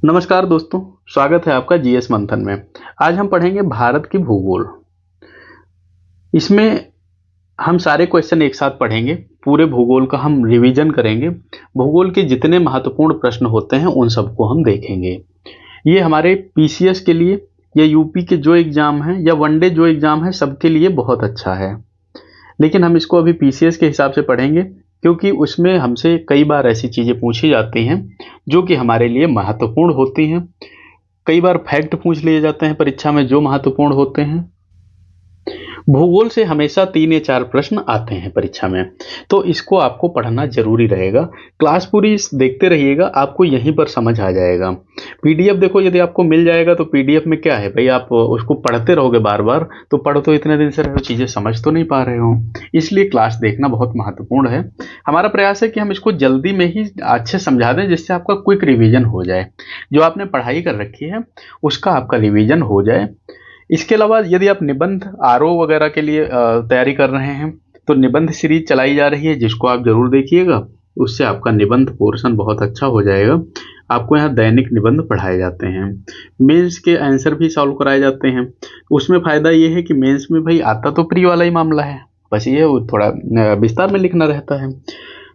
नमस्कार दोस्तों, स्वागत है आपका जीएस मंथन में। आज हम पढ़ेंगे भारत की भूगोल। इसमें हम सारे क्वेश्चन एक साथ पढ़ेंगे। पूरे भूगोल का हम रिवीजन करेंगे। भूगोल के जितने महत्वपूर्ण प्रश्न होते हैं उन सबको हम देखेंगे। ये हमारे पीसीएस के लिए या यूपी के जो एग्जाम हैं या वनडे जो एग्जाम है सबके लिए बहुत अच्छा है। लेकिन हम इसको अभी पीसीएस के हिसाब से पढ़ेंगे क्योंकि उसमें हमसे कई बार ऐसी चीज़ें पूछी जाती हैं जो कि हमारे लिए महत्वपूर्ण होती हैं। कई बार फैक्ट पूछ लिए जाते हैं परीक्षा में जो महत्वपूर्ण होते हैं। भूगोल से हमेशा 3 या 4 प्रश्न आते हैं परीक्षा में, तो इसको आपको पढ़ना जरूरी रहेगा। क्लास पूरी देखते रहिएगा, आपको यहीं पर समझ आ जाएगा। पीडीएफ देखो, यदि आपको मिल जाएगा तो पीडीएफ में क्या है भाई, आप उसको पढ़ते रहोगे बार बार, तो पढ़ तो इतने दिन से रहे हो, चीज़ें समझ तो नहीं पा रहे हो। इसलिए क्लास देखना बहुत महत्वपूर्ण है। हमारा प्रयास है कि हम इसको जल्दी में ही अच्छे समझा दें जिससे आपका क्विक रिविजन हो जाए। जो आपने पढ़ाई कर रखी है उसका आपका रिविजन हो जाए। इसके अलावा यदि आप निबंध आरओ वगैरह के लिए तैयारी कर रहे हैं तो निबंध सीरीज चलाई जा रही है, जिसको आप जरूर देखिएगा। उससे आपका निबंध पोर्शन बहुत अच्छा हो जाएगा। आपको यहाँ दैनिक निबंध पढ़ाए जाते हैं। मेंस के आंसर भी सॉल्व कराए जाते हैं। उसमें फ़ायदा ये है कि मेंस में भाई आता तो प्री वाला ही मामला है, बस ये वो थोड़ा विस्तार में लिखना रहता है।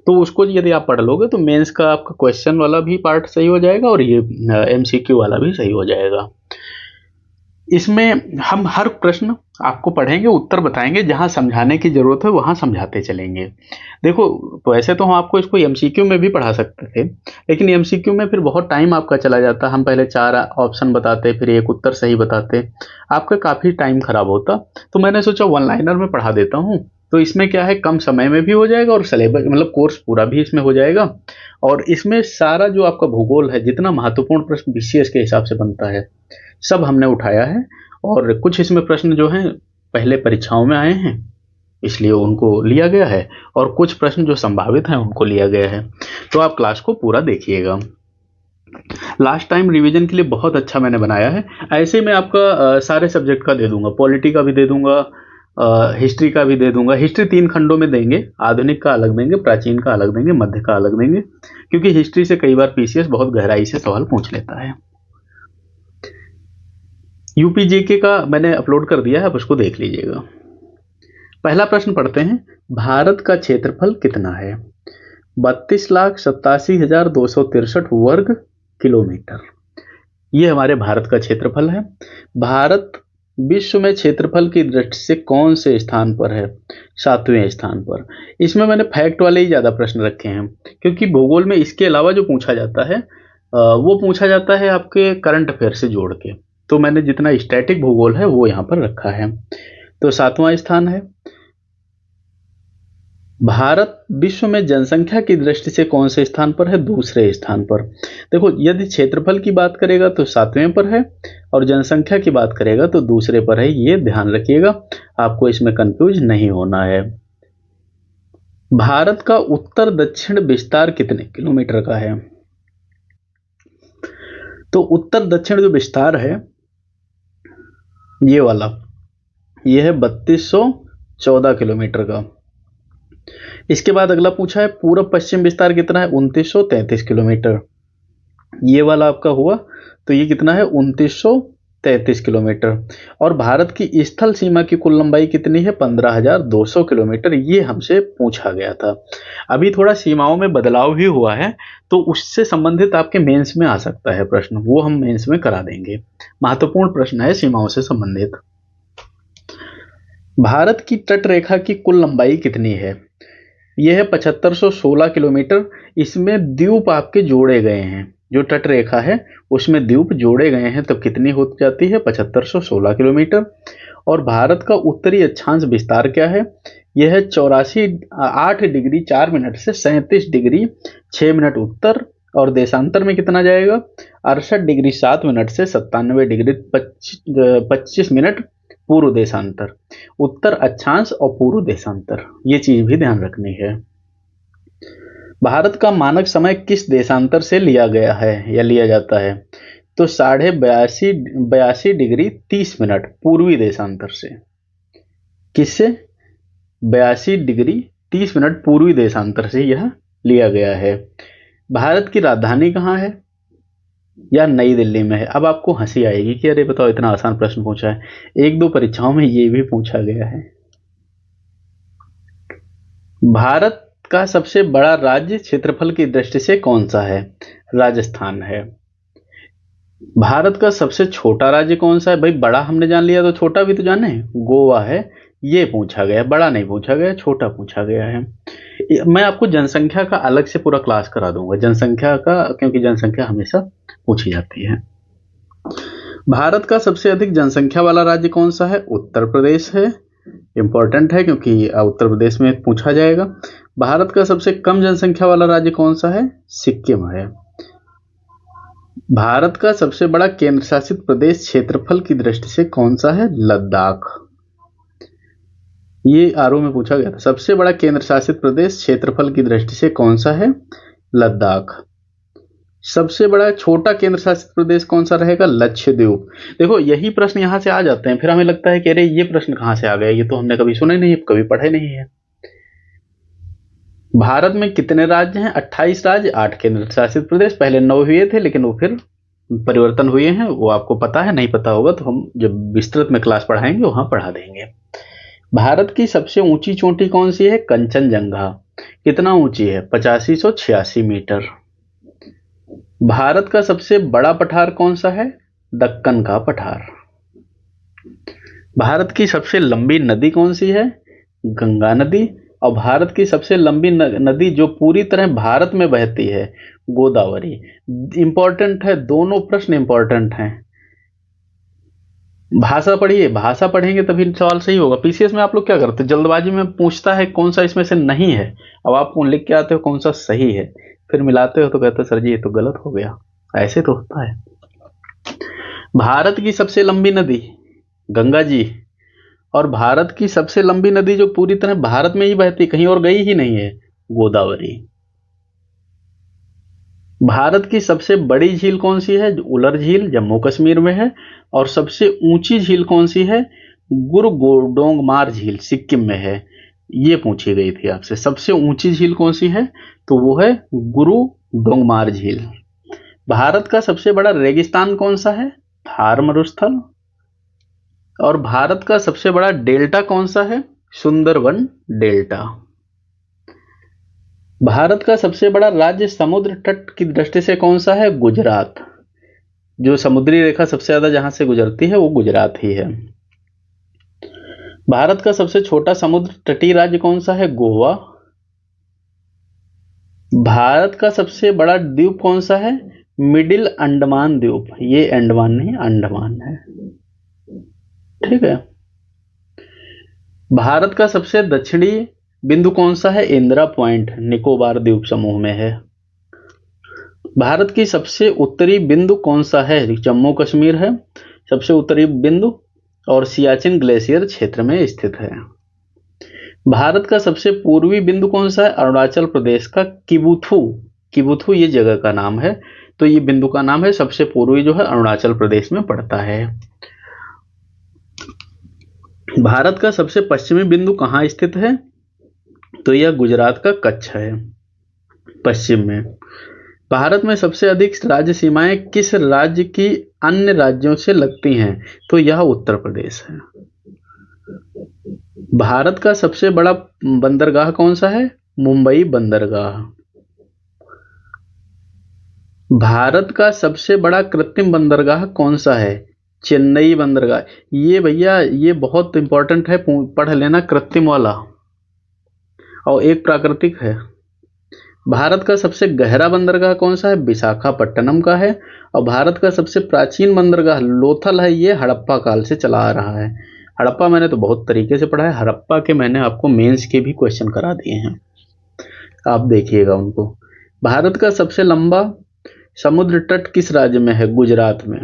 तो उसको यदि आप पढ़ लोगे तो मेंस का आपका क्वेश्चन वाला भी पार्ट सही हो जाएगा और ये एमसीक्यू वाला भी सही हो जाएगा। इसमें हम हर प्रश्न आपको पढ़ेंगे, उत्तर बताएंगे, जहां समझाने की जरूरत है वहां समझाते चलेंगे। देखो, वैसे तो हम आपको इसको एमसीक्यू में भी पढ़ा सकते थे, लेकिन एमसीक्यू में फिर बहुत टाइम आपका चला जाता। हम पहले 4 ऑप्शन बताते, फिर एक उत्तर सही बताते, आपका काफ़ी टाइम खराब होता। तो मैंने सोचा वन लाइनर में पढ़ा देता हूँ, तो इसमें क्या है, कम समय में भी हो जाएगा और सिलेबस मतलब कोर्स पूरा भी इसमें हो जाएगा। और इसमें सारा जो आपका भूगोल है, जितना महत्वपूर्ण प्रश्न बीसीएस के हिसाब से बनता है, सब हमने उठाया है। और कुछ इसमें प्रश्न जो हैं पहले परीक्षाओं में आए हैं, इसलिए उनको लिया गया है, और कुछ प्रश्न जो संभावित हैं उनको लिया गया है। तो आप क्लास को पूरा देखिएगा। लास्ट टाइम रिवीजन के लिए बहुत अच्छा मैंने बनाया है। ऐसे मैं आपका सारे सब्जेक्ट का दे दूंगा, पॉलिटी का भी दे दूंगा, हिस्ट्री का भी दे दूंगा। हिस्ट्री 3 खंडों में देंगे, आधुनिक का अलग देंगे, प्राचीन का अलग देंगे, मध्य का अलग देंगे, क्योंकि हिस्ट्री से कई बार पीसीएस बहुत गहराई से सवाल पूछ लेता है। यूपीजीके का मैंने अपलोड कर दिया है, आप उसको देख लीजिएगा। पहला प्रश्न पढ़ते हैं। भारत का क्षेत्रफल कितना है? 32,87,263 वर्ग किलोमीटर। ये हमारे भारत का क्षेत्रफल है। भारत विश्व में क्षेत्रफल की दृष्टि से कौन से स्थान पर है? 7वें स्थान पर। इसमें मैंने फैक्ट वाले ही ज़्यादा प्रश्न रखे हैं, क्योंकि भूगोल में इसके अलावा जो पूछा जाता है वो पूछा जाता है आपके करंट अफेयर से जोड़ के। तो मैंने जितना स्टैटिक भूगोल है वो यहाँ पर रखा है। तो 7वां स्थान है। भारत विश्व में जनसंख्या की दृष्टि से कौन से स्थान पर है? दूसरे स्थान पर। देखो, यदि क्षेत्रफल की बात करेगा तो 7वें पर है, और जनसंख्या की बात करेगा तो दूसरे पर है। ये ध्यान रखिएगा, आपको इसमें कंफ्यूज नहीं होना है। भारत का उत्तर दक्षिण विस्तार कितने किलोमीटर का है? तो उत्तर दक्षिण जो विस्तार है ये वाला, ये है 3214 किलोमीटर का। इसके बाद अगला पूछा है पूर्व पश्चिम विस्तार कितना है? 2933 किलोमीटर। ये वाला आपका हुआ, तो ये कितना है? 2933 किलोमीटर। और भारत की स्थल सीमा की कुल लंबाई कितनी है? 15,200 किलोमीटर। ये हमसे पूछा गया था। अभी थोड़ा सीमाओं में बदलाव भी हुआ है, तो उससे संबंधित आपके मेंस में आ सकता है प्रश्न, वो हम मेंस में करा देंगे। महत्वपूर्ण प्रश्न है सीमाओं से संबंधित। भारत की तट रेखा की कुल लंबाई कितनी है? यह है 7516 किलोमीटर। इसमें द्वीप आपके जोड़े गए हैं, जो तट रेखा है उसमें द्वीप जोड़े गए हैं, तो कितनी हो जाती है? 7516 किलोमीटर। और भारत का उत्तरी अक्षांश विस्तार क्या है? यह है 8 डिग्री 4 मिनट से 37 डिग्री 6 मिनट उत्तर, और देशांतर में कितना जाएगा? 68 डिग्री 7 मिनट से 97 डिग्री 25 मिनट पूर्व देशांतर। उत्तर अक्षांश और पूर्व देशांतर, ये चीज भी ध्यान रखनी है। भारत का मानक समय किस देशांतर से लिया गया है या लिया जाता है? तो 82 डिग्री 30 मिनट पूर्वी देशांतर से। किससे? 82 डिग्री 30 मिनट पूर्वी देशांतर से यह लिया गया है। भारत की राजधानी कहाँ है? या नई दिल्ली में है। अब आपको हंसी आएगी कि अरे बताओ इतना आसान प्रश्न पूछा है, एक दो परीक्षाओं में ये भी पूछा गया है। भारत का सबसे बड़ा राज्य क्षेत्रफल की दृष्टि से कौन सा है? राजस्थान है। भारत का सबसे छोटा राज्य कौन सा है? भाई बड़ा हमने जान लिया तो छोटा भी तो जाने, गोवा है। ये पूछा गया, बड़ा नहीं पूछा गया, छोटा पूछा गया है। मैं आपको जनसंख्या का अलग से पूरा क्लास करा दूंगा, जनसंख्या का, क्योंकि जनसंख्या हमेशा पूछी जाती है। भारत का सबसे अधिक जनसंख्या वाला राज्य कौन सा है? उत्तर प्रदेश है। इंपॉर्टेंट है क्योंकि उत्तर प्रदेश में पूछा जाएगा। भारत का सबसे कम जनसंख्या वाला राज्य कौन सा है? सिक्किम है। भारत का सबसे बड़ा केंद्र शासित प्रदेश क्षेत्रफल की दृष्टि से कौन सा है? लद्दाख। ये आरओ में पूछा गया था, सबसे बड़ा केंद्र शासित प्रदेश क्षेत्रफल की दृष्टि से कौन सा है? लद्दाख। सबसे बड़ा छोटा केंद्र शासित प्रदेश कौन सा रहेगा? लक्षद्वीप। देखो यही प्रश्न यहां से आ जाते हैं, फिर हमें लगता है कि अरे ये प्रश्न कहां से आ गया, ये तो हमने कभी सुने नहीं, कभी पढ़े नहीं है। भारत में कितने राज्य हैं? 28 राज्य, 8 केंद्र शासित प्रदेश। पहले 9 हुए थे लेकिन वो फिर परिवर्तन हुए हैं, वो आपको पता है, नहीं पता होगा तो हम जब विस्तृत में क्लास पढ़ाएंगे वहां पढ़ा देंगे। भारत की सबसे ऊंची चोटी कौन सी है? कंचनजंगा। कितना ऊंची है? 8586 मीटर। भारत का सबसे बड़ा पठार कौन सा है? दक्कन का पठार। भारत की सबसे लंबी नदी कौन सी है? गंगा नदी। और भारत की सबसे लंबी नदी जो पूरी तरह भारत में बहती है? गोदावरी। इंपॉर्टेंट है, दोनों प्रश्न इंपॉर्टेंट हैं। भाषा पढ़िए, भाषा पढ़ेंगे तभी सवाल सही होगा। पीसीएस में आप लोग क्या करते हैं, जल्दबाजी में पूछता है कौन सा इसमें से नहीं है, अब आप लिख के आते हो कौन सा सही है, फिर मिलाते हो तो कहते हो सर जी ये तो गलत हो गया। ऐसे तो होता है। भारत की सबसे लंबी नदी गंगा जी, और भारत की सबसे लंबी नदी जो पूरी तरह भारत में ही बहती, कहीं और गई ही नहीं है, गोदावरी। भारत की सबसे बड़ी झील कौन सी है? उलर झील, जम्मू कश्मीर में है। और सबसे ऊंची झील कौन सी है? गुरु गोडोंगमार झील, सिक्किम में है। ये पूछी गई थी आपसे, सबसे ऊंची झील कौन सी है? तो वो है गुरु डोंगमार झील। भारत का सबसे बड़ा रेगिस्तान कौन सा है? थार मरुस्थल। और भारत का सबसे बड़ा डेल्टा कौन सा है? सुंदरबन डेल्टा। भारत का सबसे बड़ा राज्य समुद्र तट की दृष्टि से कौन सा है? गुजरात। जो समुद्री रेखा सबसे ज्यादा जहां से गुजरती है वो गुजरात ही है। भारत का सबसे छोटा समुद्र तटीय राज्य कौन सा है? गोवा। भारत का सबसे बड़ा द्वीप कौन सा है? मिडिल अंडमान द्वीप। ये अंडमान नहीं, अंडमान है, ठीक है। भारत का सबसे दक्षिणी बिंदु कौन सा है? इंदिरा पॉइंट, निकोबार द्वीप समूह में है। भारत की सबसे उत्तरी बिंदु कौन सा है? जम्मू कश्मीर है सबसे उत्तरी बिंदु, और सियाचिन ग्लेशियर क्षेत्र में स्थित है। भारत का सबसे पूर्वी बिंदु कौन सा है? अरुणाचल प्रदेश का किबुथु। किबुथु ये जगह का नाम है, तो ये बिंदु का नाम है। सबसे पूर्वी जो है अरुणाचल प्रदेश में पड़ता है। भारत का सबसे पश्चिमी बिंदु कहाँ स्थित है? तो यह गुजरात का कच्छ है, पश्चिम में। भारत में सबसे अधिक राज्य सीमाएं किस राज्य की अन्य राज्यों से लगती हैं? तो यह उत्तर प्रदेश है। भारत का सबसे बड़ा बंदरगाह कौन सा है? मुंबई बंदरगाह। भारत का सबसे बड़ा कृत्रिम बंदरगाह कौन सा है? चेन्नई बंदरगाह। ये भैया ये बहुत इंपॉर्टेंट है, पढ़ लेना, कृत्रिम वाला, और एक प्राकृतिक है। भारत का सबसे गहरा बंदरगाह कौन सा है? विशाखापट्टनम का है। और भारत का सबसे प्राचीन बंदरगाह लोथल है, ये हड़प्पा काल से चला आ रहा है। हड़प्पा मैंने तो बहुत तरीके से पढ़ा है, हड़प्पा के मैंने आपको मेंस के भी क्वेश्चन करा दिए हैं, आप देखिएगा उनको। भारत का सबसे लंबा समुद्र तट किस राज्य में है? गुजरात में।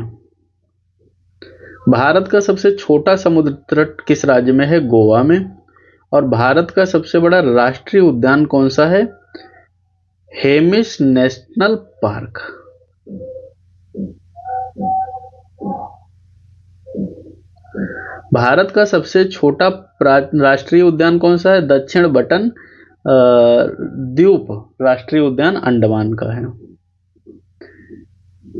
भारत का सबसे छोटा समुद्र तट किस राज्य में है? गोवा में। और भारत का सबसे बड़ा राष्ट्रीय उद्यान कौन सा है? Hemis national park. भारत का सबसे छोटा राष्ट्रीय उद्यान कौन सा है? दक्षिण बटन द्वीप राष्ट्रीय उद्यान अंडमान का है।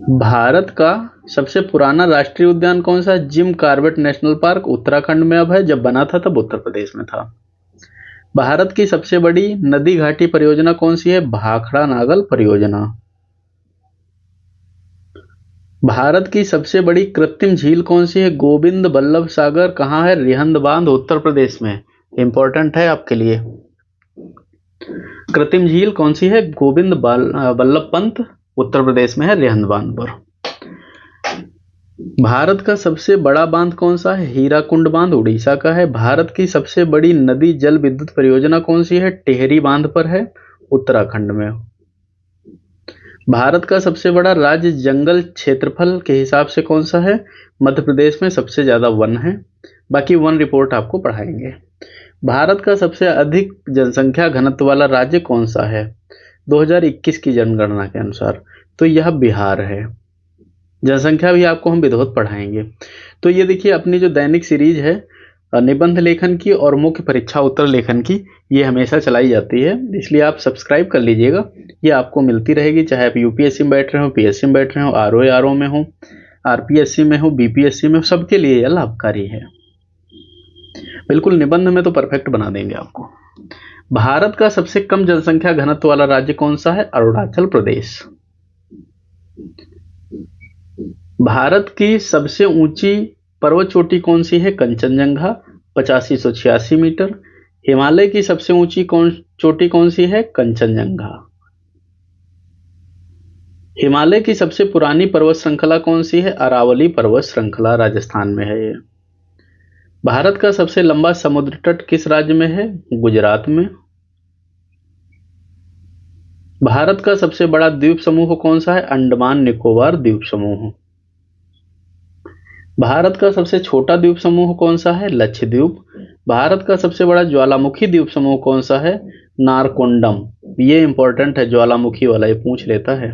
भारत का सबसे पुराना राष्ट्रीय उद्यान कौन सा है? Jim Corbett national park Uttarakhand में अब है, जब बना था तब उत्तर प्रदेश में था। भारत की सबसे बड़ी नदी घाटी परियोजना कौन सी है? भाखड़ा नागल परियोजना। भारत की सबसे बड़ी कृत्रिम झील कौन सी है? गोविंद बल्लभ सागर। कहाँ है? रिहंद बांध उत्तर प्रदेश में। इंपॉर्टेंट है आपके लिए। कृत्रिम झील कौन सी है? गोविंद बल्लभ पंत उत्तर प्रदेश में है, रिहंद बांध पर। भारत का सबसे बड़ा बांध कौन सा है? हीराकुंड बांध उड़ीसा का है। भारत की सबसे बड़ी नदी जल विद्युत परियोजना कौन सी है? टिहरी बांध पर है, उत्तराखंड में। भारत का सबसे बड़ा राज्य जंगल क्षेत्रफल के हिसाब से कौन सा है? मध्य प्रदेश में सबसे ज्यादा वन है। बाकी वन रिपोर्ट आपको पढ़ाएंगे। भारत का सबसे अधिक जनसंख्या घनत्व वाला राज्य कौन सा है 2021 की जनगणना के अनुसार? तो यह बिहार है। जनसंख्या भी आपको हम विधिवत पढ़ाएंगे। तो ये देखिए अपनी जो दैनिक सीरीज है निबंध लेखन की और मुख्य परीक्षा उत्तर लेखन की, ये हमेशा चलाई जाती है, इसलिए आप सब्सक्राइब कर लीजिएगा। ये आपको मिलती रहेगी, चाहे आप यूपीएससी में बैठ रहे हो, पीएससी में बैठ रहे हो, आरओ में हो, आरपीएससी में हो, बीपीएससी में हो, सबके लिए यह लाभकारी है। बिल्कुल निबंध में तो परफेक्ट बना देंगे आपको। भारत का सबसे कम जनसंख्या घनत्व वाला राज्य कौन सा है? अरुणाचल प्रदेश। भारत की सबसे ऊंची पर्वत चोटी कौन सी है? कंचनजंगा 8586 मीटर। हिमालय की सबसे ऊंची चोटी कौन सी है? कंचनजंगा। हिमालय की सबसे पुरानी पर्वत श्रृंखला कौन सी है? अरावली पर्वत श्रृंखला, राजस्थान में है ये। भारत का सबसे लंबा समुद्र तट किस राज्य में है? गुजरात में। भारत का सबसे बड़ा द्वीप समूह कौन सा है? अंडमान निकोबार द्वीप समूह। भारत का सबसे छोटा द्वीप समूह कौन सा है? लक्षद्वीप। भारत का सबसे बड़ा ज्वालामुखी द्वीप समूह कौन सा है? नारकोंडम। ये इंपॉर्टेंट है, ज्वालामुखी वाला, ये पूछ लेता है।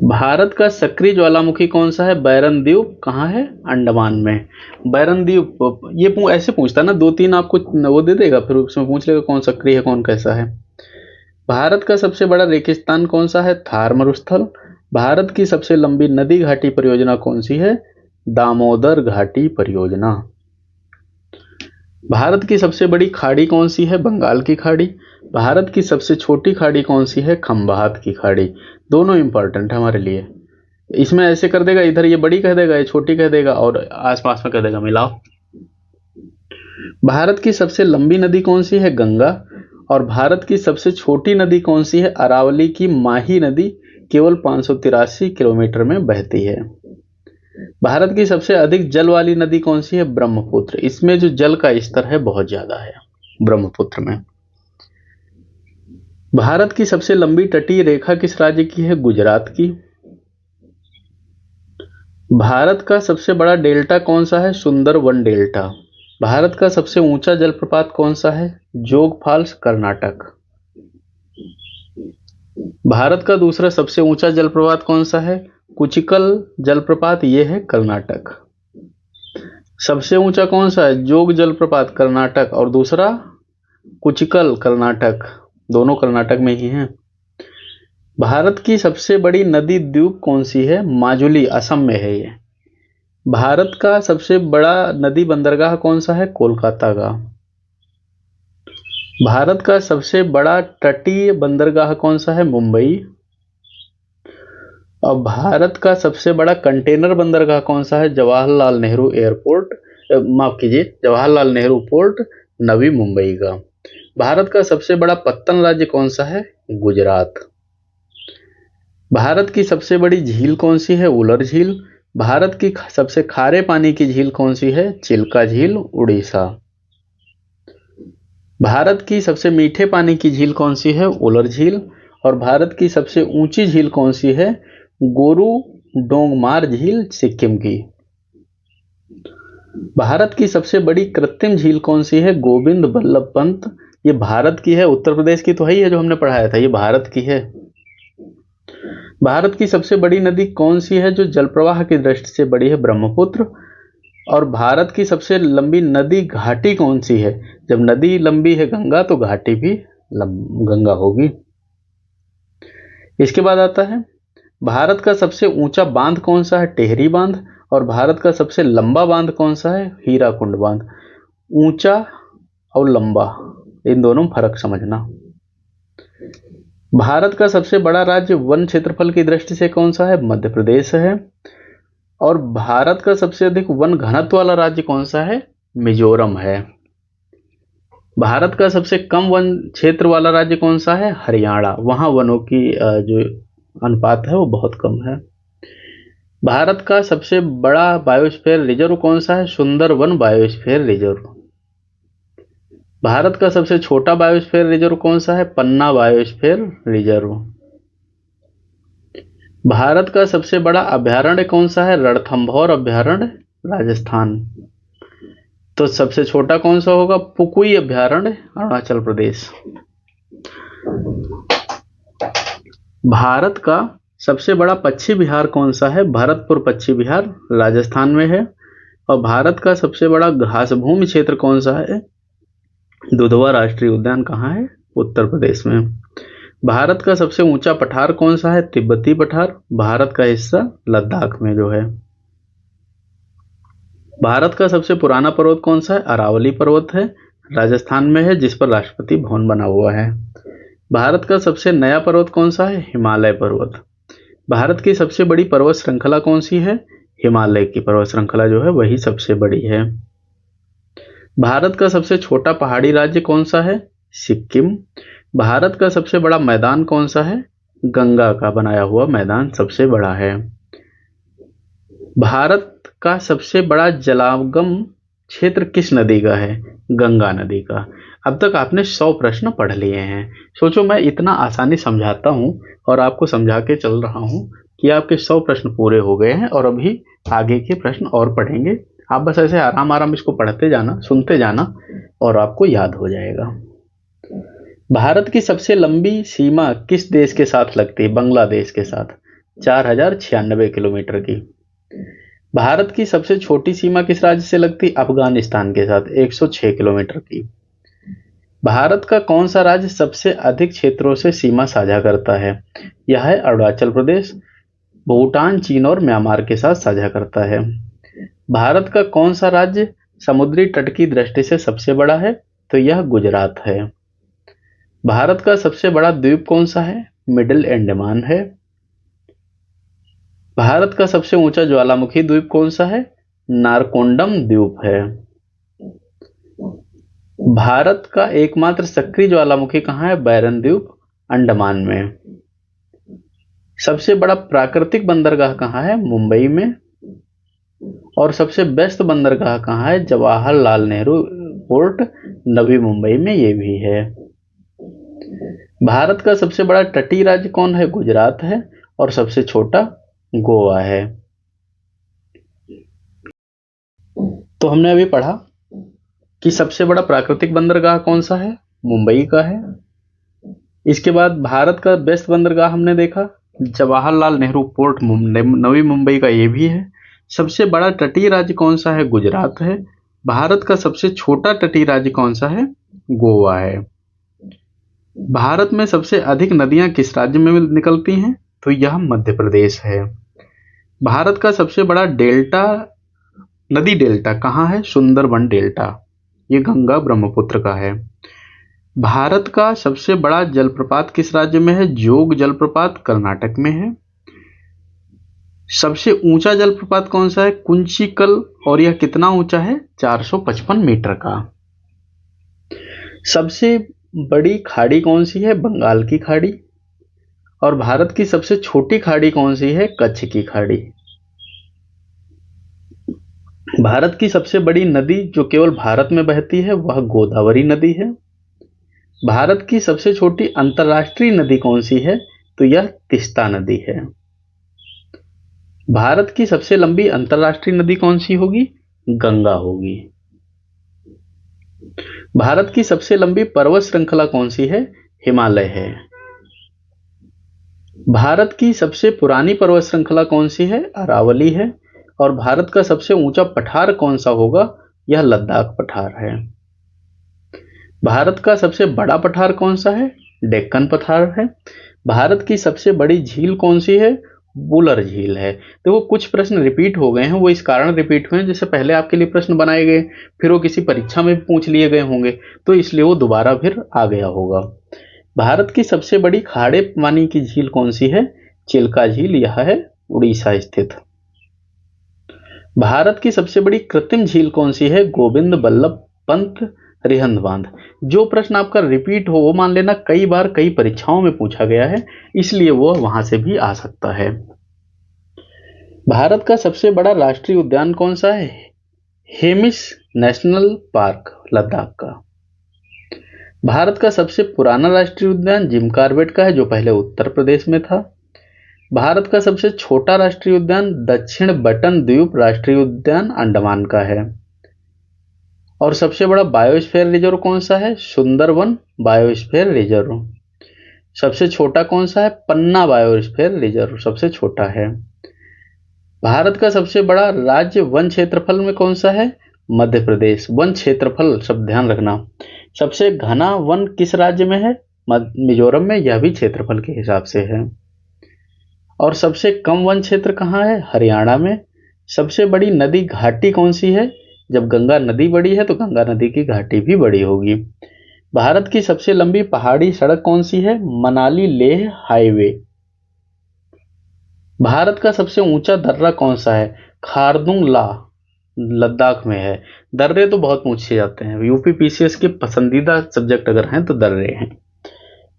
भारत का सक्रिय ज्वालामुखी कौन सा है? बैरन द्वीप। कहाँ है? अंडमान में। बैरन द्वीप ये ऐसे पूछता ना, 2-3 आपको वो दे देगा, फिर उसमें पूछ लेगा कौन सक्रिय है कौन कैसा है। भारत का सबसे बड़ा रेगिस्तान कौन सा है? थार मरुस्थल। भारत की सबसे लंबी नदी घाटी परियोजना कौन सी है? दामोदर घाटी परियोजना। भारत की सबसे बड़ी खाड़ी कौन सी है? बंगाल की खाड़ी। भारत की सबसे छोटी खाड़ी कौन सी है? खंबात की खाड़ी। दोनों इंपॉर्टेंट है हमारे लिए। इसमें ऐसे कर देगा, इधर ये बड़ी कह देगा, ये छोटी कह देगा, और आसपास में कह देगा मिलाओ। भारत की सबसे लंबी नदी कौन सी है? गंगा। और भारत की सबसे छोटी नदी कौन सी है? अरावली की माही नदी, केवल 583 किलोमीटर में बहती है। भारत की सबसे अधिक जल वाली नदी कौन सी है? ब्रह्मपुत्र। इसमें जो जल का स्तर है बहुत ज्यादा है ब्रह्मपुत्र में। भारत की सबसे लंबी तटीय रेखा किस राज्य की है? गुजरात की। भारत का सबसे बड़ा डेल्टा कौन सा है? सुंदरवन डेल्टा। भारत का सबसे ऊंचा जलप्रपात कौन सा है? जोग फॉल्स, कर्नाटक। भारत का दूसरा सबसे ऊंचा जलप्रपात कौन सा है? कुचिकल जलप्रपात, ये है कर्नाटक। सबसे ऊंचा कौन सा है? जोग जलप्रपात, कर्नाटक, और दूसरा कुचिकल, कर्नाटक। दोनों कर्नाटक में ही हैं। भारत की सबसे बड़ी नदी द्वीप कौन सी है? माजुली, असम में है ये। भारत का सबसे बड़ा नदी बंदरगाह कौन सा है? कोलकाता का। भारत का सबसे बड़ा तटीय बंदरगाह कौन सा है? मुंबई। और भारत का सबसे बड़ा कंटेनर बंदरगाह कौन सा है? जवाहरलाल नेहरू एयरपोर्ट, माफ कीजिए, जवाहरलाल नेहरू पोर्ट, नवी मुंबई का। भारत का सबसे बड़ा पत्तन राज्य कौन सा है? गुजरात। भारत की सबसे बड़ी झील कौन सी है? उलर झील। भारत की सबसे खारे पानी की झील कौन सी है? चिल्का झील, उड़ीसा। भारत की सबसे मीठे पानी की झील कौन सी है? उलर झील। और भारत की सबसे ऊंची झील कौन सी है? गोरू डोंगमार झील, सिक्किम की। भारत की सबसे बड़ी कृत्रिम झील कौन सी है? गोविंद बल्लभ पंत। ये भारत की है, उत्तर प्रदेश की तो है ही है जो हमने पढ़ाया था, ये भारत की है। भारत की सबसे बड़ी नदी कौन सी है जो जल प्रवाह की दृष्टि से बड़ी है? ब्रह्मपुत्र। और भारत की सबसे लंबी नदी घाटी कौन सी है? जब नदी लंबी है गंगा, तो घाटी भी गंगा होगी। इसके बाद आता है भारत का सबसे ऊंचा बांध कौन सा है? टिहरी बांध। और भारत का सबसे लंबा बांध कौन सा है? हीराकुंड बांध। ऊंचा और लंबा, इन दोनों में फर्क समझना। भारत का सबसे बड़ा राज्य वन क्षेत्रफल की दृष्टि से कौन सा है? मध्य प्रदेश है। और भारत का सबसे अधिक वन घनत्व वाला राज्य कौन सा है? मिजोरम है। भारत का सबसे कम वन क्षेत्र वाला राज्य कौन सा है? हरियाणा। वहां वनों की जो अनुपात है वो बहुत कम है। भारत का सबसे बड़ा बायोस्फीयर रिजर्व कौन सा है? Sundarban biosphere reserve. भारत का सबसे छोटा बायोस्फीयर रिजर्व कौन सा है? पन्ना बायोस्फीयर रिजर्व। भारत का सबसे बड़ा अभयारण्य कौन सा है? रणथंभौर अभयारण्य, राजस्थान। तो सबसे छोटा कौन सा होगा? पुकुई अभयारण्य, अरुणाचल प्रदेश। भारत का सबसे बड़ा पक्षी विहार कौन सा है? भरतपुर पक्षी विहार, राजस्थान में है। और भारत का सबसे बड़ा घासभूमि क्षेत्र कौन सा है? दुधवा राष्ट्रीय उद्यान कहाँ है? उत्तर प्रदेश में। भारत का सबसे ऊंचा पठार कौन सा है? तिब्बती पठार, भारत का हिस्सा लद्दाख में जो है। भारत का सबसे पुराना पर्वत कौन सा है? अरावली पर्वत है, राजस्थान में है, जिस पर राष्ट्रपति भवन बना हुआ है। भारत का सबसे नया पर्वत कौन सा है? हिमालय पर्वत। भारत की सबसे बड़ी पर्वत श्रृंखला कौन सी है? हिमालय की पर्वत श्रृंखला जो है वही सबसे बड़ी है। भारत का सबसे छोटा पहाड़ी राज्य कौन सा है? सिक्किम। भारत का सबसे बड़ा मैदान कौन सा है? गंगा का बनाया हुआ मैदान सबसे बड़ा है। भारत का सबसे बड़ा जलागम क्षेत्र किस नदी का है? गंगा नदी का। अब तक आपने 100 प्रश्न पढ़ लिए हैं। सोचो मैं इतना आसानी समझाता हूं और आपको समझा के चल रहा हूं कि आपके 100 प्रश्न पूरे हो गए हैं और अभी आगे के प्रश्न और पढ़ेंगे। आप बस ऐसे आराम आराम इसको पढ़ते जाना, सुनते जाना और आपको याद हो जाएगा। भारत की सबसे लंबी सीमा किस देश के साथ लगती है? बांग्लादेश के साथ, 4096 किलोमीटर की। भारत की सबसे छोटी सीमा किस राज्य से लगती है? अफगानिस्तान के साथ, 106 किलोमीटर की। भारत का कौन सा राज्य सबसे अधिक क्षेत्रों से सीमा साझा करता है? यह है अरुणाचल प्रदेश। भूटान, चीन और म्यांमार के साथ साझा करता है। भारत का कौन सा राज्य समुद्री तट की दृष्टि से सबसे बड़ा है? तो यह गुजरात है। भारत का सबसे बड़ा द्वीप कौन सा है? मिडिल अंडमान है। भारत का सबसे ऊंचा ज्वालामुखी द्वीप कौन सा है? नारकोंडम द्वीप है। भारत का एकमात्र सक्रिय ज्वालामुखी कहाँ है? बैरन द्वीप, अंडमान में। सबसे बड़ा प्राकृतिक बंदरगाह कहाँ है? मुंबई में। और सबसे व्यस्त बंदरगाह कहाँ है? जवाहरलाल नेहरू पोर्ट, नवी मुंबई में ये भी है। भारत का सबसे बड़ा तटीय राज्य कौन है? गुजरात है। और सबसे छोटा गोवा है। तो हमने अभी पढ़ा कि सबसे बड़ा प्राकृतिक बंदरगाह कौन सा है? मुंबई का है। इसके बाद भारत का बेस्ट बंदरगाह हमने देखा, जवाहरलाल नेहरू पोर्ट नवी मुंबई का ये भी है। सबसे बड़ा तटीय राज्य कौन सा है? गुजरात है। भारत का सबसे छोटा तटीय राज्य कौन सा है? गोवा है। भारत में सबसे अधिक नदियां किस राज्य में निकलती हैं? तो यह मध्य प्रदेश है। भारत का सबसे बड़ा डेल्टा, नदी डेल्टा कहाँ है? सुंदरबन डेल्टा, ये गंगा ब्रह्मपुत्र का है। भारत का सबसे बड़ा जलप्रपात किस राज्य में है? जोग जलप्रपात, कर्नाटक में है। सबसे ऊंचा जलप्रपात कौन सा है? कुंचिकल, और यह कितना ऊंचा है? 455 मीटर का। सबसे बड़ी खाड़ी कौन सी है? बंगाल की खाड़ी। और भारत की सबसे छोटी खाड़ी कौन सी है? कच्छ की खाड़ी। भारत की सबसे बड़ी नदी जो केवल भारत में बहती है वह गोदावरी नदी है। भारत की सबसे छोटी अंतर्राष्ट्रीय नदी कौन सी है? तो यह तीस्ता नदी है। भारत की सबसे लंबी अंतर्राष्ट्रीय नदी कौन सी होगी? गंगा होगी। भारत की सबसे लंबी पर्वत श्रृंखला कौन सी है? हिमालय है। भारत की सबसे पुरानी पर्वत श्रृंखला कौन सी है? अरावली है। और भारत का सबसे ऊंचा पठार कौन सा होगा? यह लद्दाख पठार है। भारत का सबसे बड़ा पठार कौन सा है? डेक्कन पठार है। भारत की सबसे बड़ी झील कौन सी है? बुलर झील है। तो वो कुछ प्रश्न रिपीट हो गए हैं, वो इस कारण रिपीट हुए हैं जैसे पहले आपके लिए प्रश्न बनाए गए, फिर वो किसी परीक्षा में भी पूछ लिए गए होंगे, तो इसलिए वो दोबारा फिर आ गया होगा। भारत की सबसे बड़ी खारे पानी की झील कौन सी है? चिल्का झील, यह है उड़ीसा स्थित। भारत की सबसे बड़ी कृत्रिम झील कौन सी है? गोविंद बल्लभ पंत रिहंद बांध। जो प्रश्न आपका रिपीट हो वो मान लेना कई बार कई परीक्षाओं में पूछा गया है, इसलिए वो वहां से भी आ सकता है। भारत का सबसे बड़ा राष्ट्रीय उद्यान कौन सा है? हेमिस नेशनल पार्क, लद्दाख का। भारत का सबसे पुराना राष्ट्रीय उद्यान जिम कॉर्बेट का है, जो पहले उत्तर प्रदेश में था। भारत का सबसे छोटा राष्ट्रीय उद्यान दक्षिण बटन द्वीप राष्ट्रीय उद्यान अंडमान का है। और सबसे बड़ा बायोस्फीयर रिजर्व कौन सा है? Sundarban biosphere reserve. सबसे छोटा कौन सा है? पन्ना बायोस्फीयर रिजर्व सबसे छोटा है। भारत का सबसे बड़ा राज्य वन क्षेत्रफल में कौन सा है? मध्य प्रदेश। वन क्षेत्रफल शब्द ध्यान रखना। सबसे घना वन किस राज्य में है? मिजोरम में, यह भी क्षेत्रफल के हिसाब से है। और सबसे कम वन क्षेत्र कहाँ है? हरियाणा में। सबसे बड़ी नदी घाटी कौन सी है? जब गंगा नदी बड़ी है तो गंगा नदी की घाटी भी बड़ी होगी। भारत की सबसे लंबी पहाड़ी सड़क कौन सी है? मनाली लेह हाईवे। भारत का सबसे ऊंचा दर्रा कौन सा है? खारदुंग ला, लद्दाख में है। दर्रे तो बहुत पूछे जाते हैं, यूपी पीसीएस के पसंदीदा सब्जेक्ट अगर हैं तो दर्रे हैं।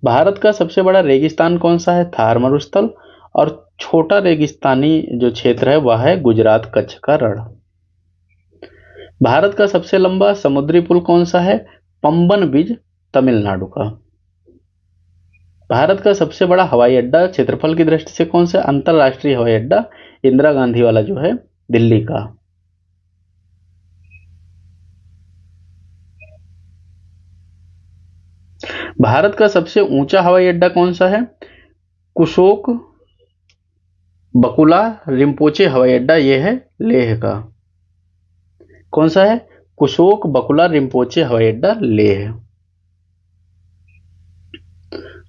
भारत का सबसे बड़ा रेगिस्तान कौन सा है? थार मरुस्थल। और छोटा रेगिस्तानी जो क्षेत्र है वह है गुजरात कच्छ का रण। भारत का सबसे लंबा समुद्री पुल कौन सा है? पंबन ब्रिज, तमिलनाडु का। भारत का सबसे बड़ा हवाई अड्डा क्षेत्रफल की दृष्टि से कौन सा? अंतरराष्ट्रीय हवाई अड्डा इंदिरा गांधी वाला जो है दिल्ली का। भारत का सबसे ऊंचा हवाई अड्डा कौन सा है? कुशोक बकुला रिम्पोचे हवाई अड्डा, यह है लेह का। कौन सा है? कुशोक बकुला रिम्पोचे हवाई अड्डा, लेह।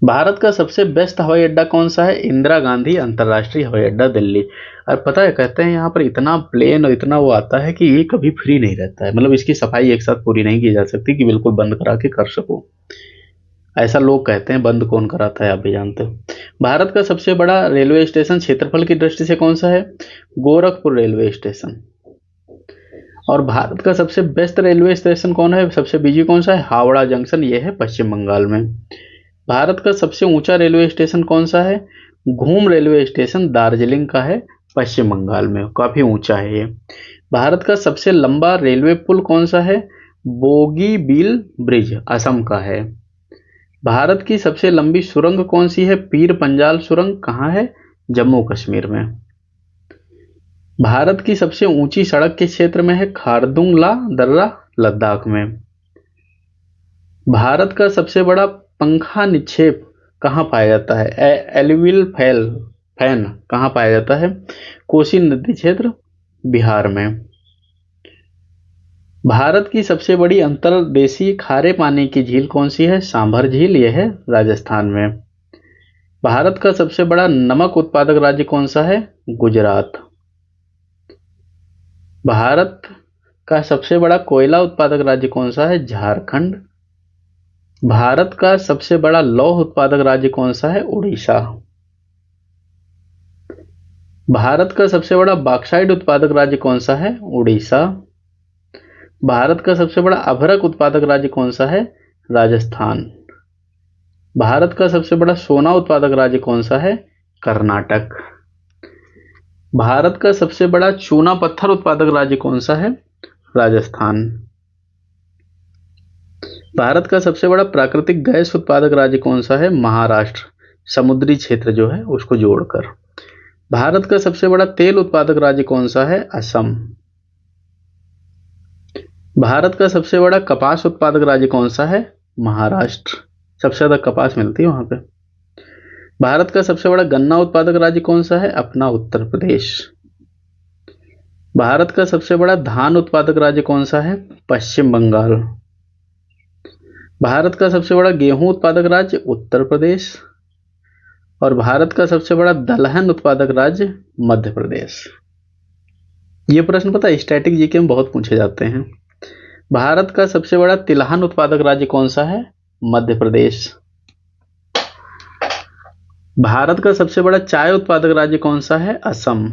भारत का सबसे बेस्ट हवाई अड्डा कौन सा है? इंदिरा गांधी अंतरराष्ट्रीय हवाई अड्डा, दिल्ली। और पता है, कहते हैं यहाँ पर इतना प्लेन और इतना वो आता है कि ये कभी फ्री नहीं रहता है, मतलब इसकी सफाई एक साथ पूरी नहीं की जा सकती कि बिल्कुल बंद करा के कर सको। ऐसा लोग कहते हैं, बंद कौन कराता है आप भी जानते हो। भारत का सबसे बड़ा रेलवे स्टेशन क्षेत्रफल की दृष्टि से कौन सा है? Gorakhpur railway station. और भारत का सबसे बेस्ट रेलवे स्टेशन कौन है? सबसे बिजी कौन सा है? हावड़ा जंक्शन, यह है पश्चिम बंगाल में। भारत का सबसे ऊंचा रेलवे स्टेशन कौन सा है? घूम रेलवे स्टेशन दार्जिलिंग का है, पश्चिम बंगाल में, काफी ऊंचा है ये। भारत का सबसे लंबा रेलवे पुल कौन सा है? बोगीबील ब्रिज, असम का है। भारत की सबसे लंबी सुरंग कौन सी है? पीर पंजाल सुरंग, कहाँ है? जम्मू कश्मीर में। भारत की सबसे ऊंची सड़क किस क्षेत्र में है? खारदुंग ला दर्रा, लद्दाख में। भारत का सबसे बड़ा पंखा निक्षेप कहाँ पाया जाता है? एलुवियल फैन कहाँ पाया जाता है? कोसी नदी क्षेत्र, बिहार में। भारत की सबसे बड़ी अंतर्देशीय खारे पानी की झील कौन सी है? सांभर झील, यह है राजस्थान में। भारत का सबसे बड़ा नमक उत्पादक राज्य कौन सा है? गुजरात। भारत का सबसे बड़ा कोयला उत्पादक राज्य कौन सा है? झारखंड। भारत का सबसे बड़ा लौह उत्पादक राज्य कौन सा है? उड़ीसा। भारत का सबसे बड़ा बॉक्साइट उत्पादक राज्य कौन सा है? उड़ीसा। भारत का सबसे बड़ा अभ्रक उत्पादक राज्य कौन सा है? राजस्थान। भारत का सबसे बड़ा सोना उत्पादक राज्य कौन सा है? कर्नाटक। भारत का सबसे बड़ा चूना पत्थर उत्पादक राज्य कौन सा है? राजस्थान। भारत का सबसे बड़ा प्राकृतिक गैस उत्पादक राज्य कौन सा है? महाराष्ट्र, समुद्री क्षेत्र जो है उसको जोड़कर। भारत का सबसे बड़ा तेल उत्पादक राज्य कौन सा है? असम। भारत का सबसे बड़ा कपास उत्पादक राज्य कौन सा है? महाराष्ट्र, सबसे ज्यादा कपास मिलती है वहां पे। भारत का सबसे बड़ा गन्ना उत्पादक राज्य कौन सा है? अपना उत्तर प्रदेश। भारत का सबसे बड़ा धान उत्पादक राज्य कौन सा है? पश्चिम बंगाल। भारत का सबसे बड़ा गेहूं उत्पादक राज्य उत्तर प्रदेश। और भारत का सबसे बड़ा दलहन उत्पादक राज्य मध्य प्रदेश। ये प्रश्न पता है स्टैटिक जीके में बहुत पूछे जाते हैं। भारत का सबसे बड़ा तिलहन उत्पादक राज्य कौन सा है? मध्य प्रदेश। भारत का सबसे बड़ा चाय उत्पादक राज्य कौन सा है? असम।